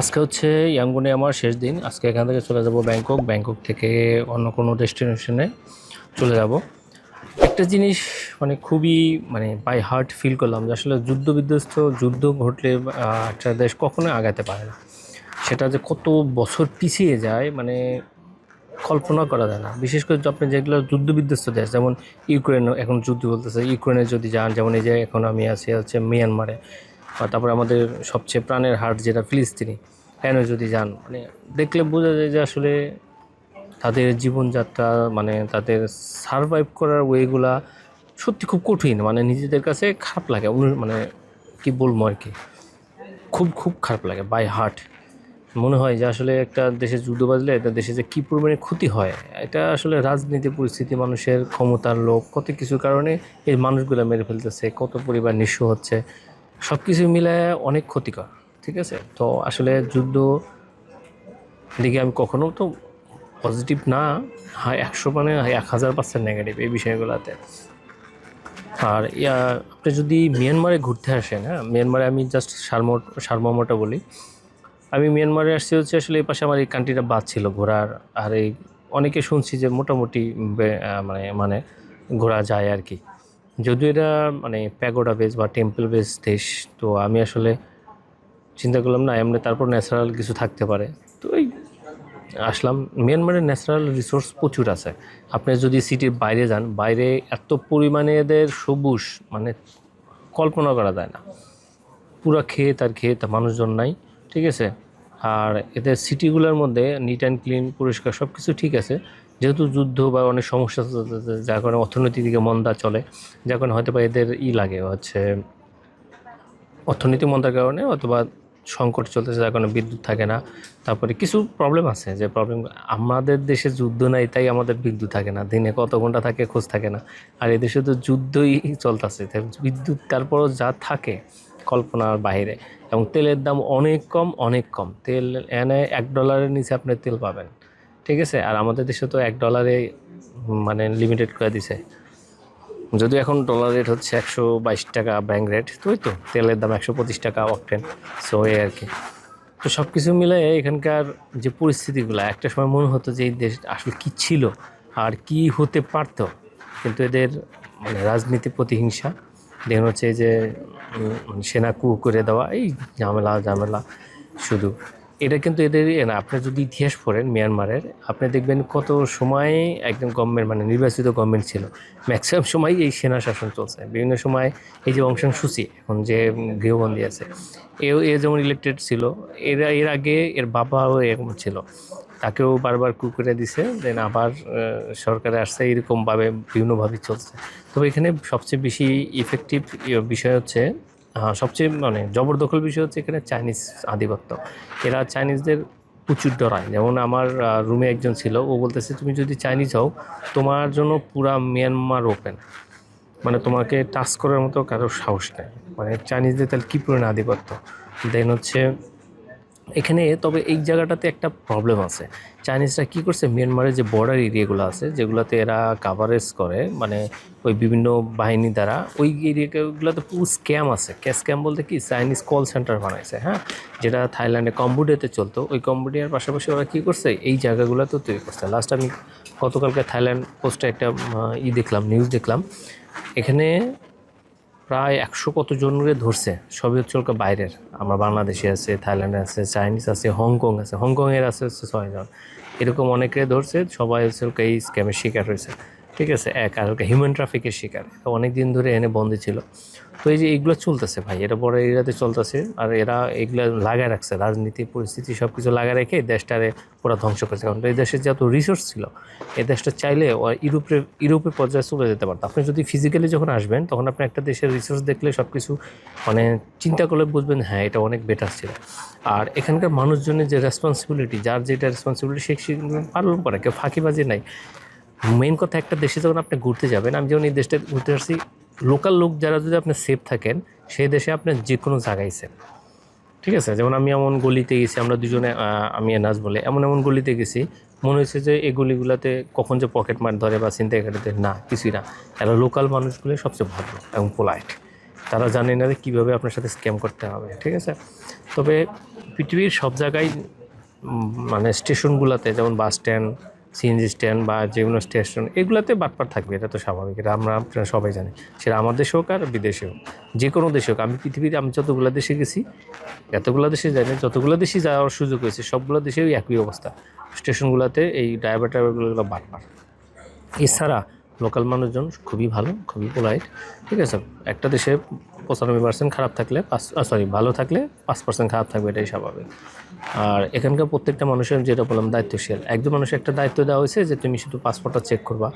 আজকে হচ্ছে ইয়াঙ্গুনে আমার শেষ দিন। আজকে এখান থেকে চলে যাব ব্যাংকক। ব্যাংকক থেকে অন্য কোনো ডেস্টিনেশনে চলে যাব। একটা জিনিস মানে খুবই বাই হার্ট ফিল করলাম যে আসলে যুদ্ধ বিধ্বস্ত যুদ্ধ ঘটলে একটা দেশ কখনোই আগাতে পারে না। সেটা যে কত বছর পিছিয়ে যায় কল্পনা করা যায় না। বিশেষ করে আপনি যেগুলো যুদ্ধ বিধ্বস্ত দেশ, যেমন ইউক্রেন এখন যুদ্ধ বলতেছে, ইউক্রেনে যদি যান, যেমন এই যে এখন আমি আছি হচ্ছে মিয়ানমারে, আর তারপরে আমাদের সবচেয়ে প্রাণের হার্ট যেটা ফিলিস্তিনি, কেন যদি যান দেখলে বোঝা যায় যে আসলে তাদের জীবনযাত্রা তাদের সারভাইভ করার ওয়েগুলা সত্যি খুব কঠিন। নিজেদের কাছে খারাপ লাগে, কি বলবো আর কি, খুব খুব খারাপ লাগে বাই হার্ট। মনে হয় যে আসলে একটা দেশে যুদ্ধ বাজলে একটা দেশে যে কী পরিমাণে ক্ষতি হয়, এটা আসলে রাজনীতি পরিস্থিতি, মানুষের ক্ষমতার লোক, কত কিছু কারণে এই মানুষগুলো মেরে ফেলতেছে, কত পরিবার নিঃস্ব হচ্ছে, সব কিছু মিলে অনেক ক্ষতিকর। ঠিক আছে, তো আসলে যুদ্ধ দিকে আমি কখনো তো পজিটিভ না, হয় 100 1000% নেগেটিভ এই বিষয়গুলোতে। আর আপনি যদি মিয়ানমারে ঘুরতে আসেন, হ্যাঁ, মিয়ানমারে আমি জাস্ট সারমর্মটা বলি। আমি মিয়ানমারে আসছি হচ্ছে আসলে এই পাশে আমার এই কান্ট্রিটা বাদ ছিল ঘোরার। আর এই অনেকে শুনছি যে মোটামুটি ঘোরা যায় আর কি, যদিও এটা প্যাগোডা বেস বা টেম্পল বেস দেশ। তো আমি আসলে চিন্তা করলাম না, এমনি তারপর ন্যাচারাল কিছু থাকতে পারে, তো এই আসলাম। মিয়ানমারের ন্যাচারাল রিসোর্স প্রচুর আছে। আপনি যদি সিটির বাইরে যান, বাইরে এত পরিমাণে এদের সবুজ, কল্পনা করা যায় না। পুরা ক্ষেত আর ক্ষেত, মানুষজন নাই। ঠিক আছে, আর এদের সিটিগুলোর মধ্যে নিট অ্যান্ড ক্লিন, পরিষ্কার, সব কিছু ঠিক আছে। যেহেতু যুদ্ধ বা অনেক সমস্যা চলতেছে, যার কারণে অর্থনৈতিক দিকে মন্দা চলে, যার কারণে হয়তো বা এদের লাগে হচ্ছে অর্থনীতি মন্দার কারণে, অথবা সংকট চলতেছে, যার কারণে বিদ্যুৎ থাকে না। তারপরে কিছু প্রবলেম আছে, যে প্রবলেম আমাদের দেশে যুদ্ধ নাই তাই আমাদের বিদ্যুৎ থাকে না, দিনে কত ঘন্টা থাকে খোঁজ থাকে না। আর এদেশে তো যুদ্ধই চলতেছে, বিদ্যুৎ তারপরও যা থাকে কল্পনার বাইরে। এবং তেলের দাম অনেক কম, অনেক কম। তেল এনে $1 নিচে আপনি তেল পাবেন। ঠিক আছে, আর আমাদের দেশে তো $1 লিমিটেড করে দিছে। যদিও এখন ডলার রেট হচ্ছে 122 টাকা ব্যাংক রেট, তো ওই তো তেলের দাম 125 টাকা অকটেন। সো এই আর কি। তো সব কিছু মিলে এখানকার যে পরিস্থিতিগুলো, একটা সময় মনে হতো যে এই দেশ আসলে কী ছিল আর কি হতে পারতো, কিন্তু এদের রাজনীতি প্রতিহিংসা, দেখুন হচ্ছে এই যে সেনা কু করে দেওয়া, এই ঝামেলা ঝামেলা শুধু। এটা কিন্তু এদের না। আপনি যদি ইতিহাস পড়েন মিয়ানমারের, আপনি দেখবেন কত সময় একদম গভর্নমেন্ট নির্বাচিত গভর্নমেন্ট ছিল, ম্যাক্সিমাম সময় এই সেনা শাসন চলছে। বিভিন্ন সময় এই যে অং সান সু চি এখন যে গৃহবন্দী আছে, এ যেমন ইলেক্টেড ছিল, এর আগে এর বাবাও এরকম ছিল, তাকেও বারবার কু করে দিছে, দেন আবার সরকারে আসছে, এরকমভাবে বিভিন্নভাবে চলছে। তবে এখানে সবচেয়ে বেশি ইফেক্টিভ বিষয় হচ্ছে, সবচেয়ে জবরদখল বিষয় হচ্ছে এখানে চাইনিজ আধিপত্য। এরা চাইনিজদের প্রচুর ডরায়। যেমন আমার রুমে একজন ছিল, ও বলতেছে তুমি যদি চাইনিজ হও, তোমার জন্য পুরা মিয়ানমার ওপেন, তোমাকে টাচ করার মতো কারো সাহস নেই। চাইনিজদের তাহলে কী পরিমাণ আধিপত্য। দেন হচ্ছে এখানে, তবে এই জায়গাটাতে একটা প্রবলেম আছে। চাইনিজরা কী করছে, মিয়ানমারের যে বর্ডার এরিয়াগুলো আছে, যেগুলোতে এরা কাভারেজ করে, ওই বিভিন্ন বাহিনী দ্বারা, ওই এরিয়াগুলোতে পুরো স্ক্যাম আছে। স্ক্যাম বলতে কি, চাইনিজ কল সেন্টার বানাইছে, হ্যাঁ, যেটা থাইল্যান্ডে কম্বোডিয়াতে চলতো। ওই কম্বোডিয়ার পাশাপাশি ওরা কী করছে, এই জায়গাগুলোতেও তৈরি করছে। লাস্ট আমি গতকালকে থাইল্যান্ড পোস্টে একটা নিউজ দেখলাম, এখানে প্রায় 100 কত জনরে ধরছে, সবই হচ্ছে বাইরের। আমরা বাংলাদেশে আছে, থাইল্যান্ডে আছে, চাইনিজ আছে, হংকং আছে, হংকংয়ের আছে হচ্ছে 6 জন। এরকম অনেকে ধরছে, সবাই হচ্ছে এই স্ক্যামের শিকার হয়েছে। ঠিক আছে, আর হিউম্যান ট্রাফিকের শিকার অনেক দিন ধরে এনে বন্দী ছিল। তো এই যে এইগুলো চলতেছে ভাই, এটা বড় এরিয়াতে চলতেছে, আর এরা এগুলো লাগায় রাখছে, রাজনীতি পরিস্থিতি সব কিছু লাগায় রেখে দেশটারে পুরো ধ্বংস করেছে। কারণ এই দেশের যত রিসোর্স ছিল, এই দেশটা চাইলে ইউরোপের পর্যায়ে চলে যেতে পারতো। আপনি যদি ফিজিক্যালি যখন আসবেন, তখন আপনি একটা দেশের রিসোর্স দেখলে সব কিছু চিন্তা করলে বুঝবেন, হ্যাঁ, এটা অনেক বেটার ছিল। আর এখানকার মানুষজনের যে রেসপন্সিবিলিটি, যার যেটা রেসপন্সিবিলিটি সে পালন করে, কেউ ফাঁকিবাজি নাই। মেইন কথা, একটা দেশে যখন আপনি ঘুরতে যাবেন, আমি যেমন এই দেশটা ঘুরতে আসছি, লোকাল লোক যারা, যদি আপনি সেফ থাকেন, সেই দেশে আপনি যে কোনো জায়গায় সেফ। ঠিক আছে, যেমন আমি এমন গলিতে গেছি, আমরা দুজনে, আমি এনাজ বলে, এমন এমন গলিতে গেছি, মনে হয়েছে যে এই গলিগুলোতে কখন যে পকেট মার ধরে বা ছিনতাইকারীদের, না, কিছুই না। এরা লোকাল মানুষগুলো সবচেয়ে ভদ্র এবং পোলাইট। তারা জানে না যে কীভাবে আপনার সাথে স্ক্যাম করতে হবে। ঠিক আছে, তবে পৃথিবীর সব জায়গায় মানে স্টেশনগুলোতে, যেমন বাস স্ট্যান্ড, সিএনজি স্ট্যান্ড বা যে কোনো স্টেশন, এগুলোতে বাটপার থাকবে, এটা তো স্বাভাবিক, এটা আমরা আপনারা সবাই জানি। সেটা আমার দেশে হোক আর বিদেশে হোক, যে কোনো দেশে হোক। আমি পৃথিবীর আমি যতগুলো দেশে গেছি, এতগুলো দেশে যাই না, যতগুলো দেশে যাওয়ার সুযোগ হয়েছে সবগুলো দেশেই একই অবস্থা। স্টেশনগুলোতে এই টাইবারগুলো বাটপার। এছাড়া লোকাল মানুষজন খুবই ভালো, খুবই পোলাইট, ঠিক আছে। একটা দেশে 95% খারাপ থাকলে ভালো থাকলে 5% খারাপ থাকবে, এটাই স্বাভাবিক। আর এখানকার প্রত্যেকটা মানুষের, যেটা বললাম, দায়িত্বশীল। একজন মানুষের একটা দায়িত্ব দেওয়া হয়েছে যে তুমি শুধু পাসপোর্টটা চেক করবা,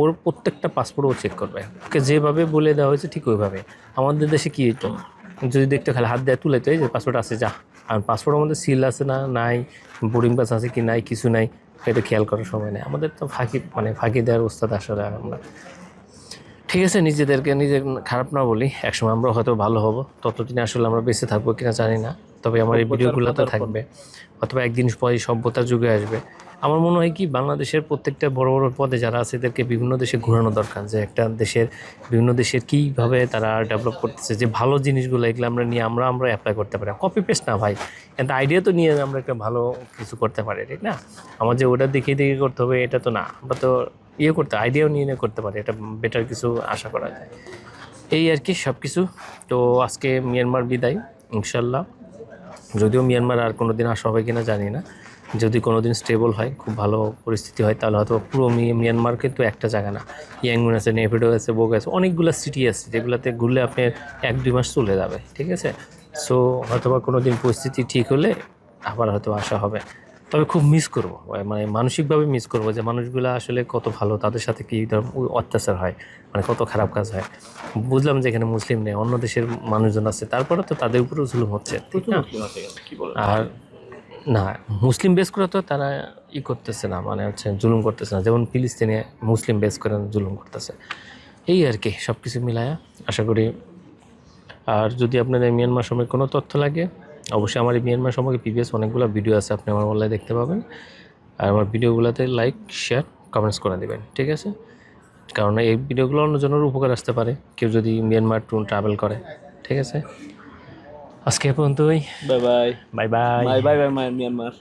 ওর প্রত্যেকটা পাসপোর্টও চেক করবে, ওকে যেভাবে বলে দেওয়া হয়েছে ঠিক ওইভাবে। আমাদের দেশে কী হতো, যদি দেখতে খালি হাত দেয় তুলে তো এই যে পাসপোর্ট আছে যা, আর পাসপোর্টের মধ্যে সিল আছে না নাই, বোর্ডিং পাস আছে কি নাই, কিছু নাই, এটা খেয়াল করার সময় নেই। আমাদের তো ফাঁকি দেওয়ার ওস্তাদ আসলে আমরা। ঠিক আছে, নিজেদেরকে নিজে খারাপ না বলি, একসময় আমরা হয়তো ভালো হব, ততদিন আসলে আমরা বেঁচে থাকবো কিনা জানি না, তবে আমার এই ভিডিওগুলোতে থাকবে, অথবা একদিন পরে সভ্যতার যুগে আসবে। আমার মনে হয় কি, বাংলাদেশের প্রত্যেকটা বড় বড় পদে যারা আছে এদেরকে বিভিন্ন দেশে ঘোরানো দরকার, যে একটা দেশের বিভিন্ন দেশের কীভাবে তারা ডেভেলপ করতেছে, যে ভালো জিনিসগুলো এগুলো আমরা নিয়ে আমরা অ্যাপ্লাই করতে পারি। কপি পেস্ট না ভাই, কিন্তু আইডিয়া তো নিয়ে আমরা একটা ভালো কিছু করতে পারি, ঠিক না? আমার যে ওটা দেখে করতে হবে এটা তো না, আমরা তো আইডিয়াও নিয়ে করতে পারি, এটা বেটার কিছু আশা করা যায়। এই আর কি সব কিছু। তো আজকে মিয়ানমার বিদায় ইনশাল্লাহ, যদিও মিয়ানমার আর কোনো দিন আসা হবে কিনা জানি না। যদি কোনো দিন স্টেবল হয়, খুব ভালো পরিস্থিতি হয়, তাহলে হয়তো পুরো মিয়ানমার কিন্তু একটা জায়গা না, ইয়াঙ্গুন আছে, নেপিডো আছে, বোগ আছে, অনেকগুলো সিটি আছে যেগুলোতে ঘুরলে আপনি 1-2 মাস চলে যাবে, ঠিক আছে। সো হয়তোবা কোনো দিন পরিস্থিতি ঠিক হলে আবার হয়তো আসা হবে। তবে খুব মিস করব, মানে মানসিকভাবে মিস করব, যে মানুষগুলো আসলে কত ভালো, তাদের সাথে কী অত্যাচার হয়, মানে কত খারাপ কাজ হয়। বুঝলাম যে এখানে মুসলিম নেই, অন্য দেশের মানুষজন আছে, তারপরে তো তাদের উপরেও জুলুম হচ্ছে, ঠিক না? আর না, মুসলিম বেস করে তো তারা করতেছে না, মানে হচ্ছে জুলুম করতেছে না, যেমন ফিলিস্তিনে মুসলিম বেস করে জুলুম করতেছে। এই আর কি সব কিছু মিলায়া আশা করি। আর যদি আপনাদের মিয়ানমার সম্পর্কে কোনো তথ্য লাগে, অবশ্যই আমার এই মিয়ানমার সম্পর্কে প্রিভিয়াস অনেকগুলো ভিডিও আছে, আপনি আমার অনলাইনে দেখতে পাবেন। আর আমার ভিডিওগুলোতে লাইক, শেয়ার, কমেন্টস করে দেবেন, ঠিক আছে? কারণ এই ভিডিওগুলো অন্যজনের উপকার আসতে পারে, কেউ যদি মিয়ানমার ট্রাভেল করে, ঠিক আছে? আজকে পর্যন্তই। Bye bye bye bye bye bye bye Myanmar.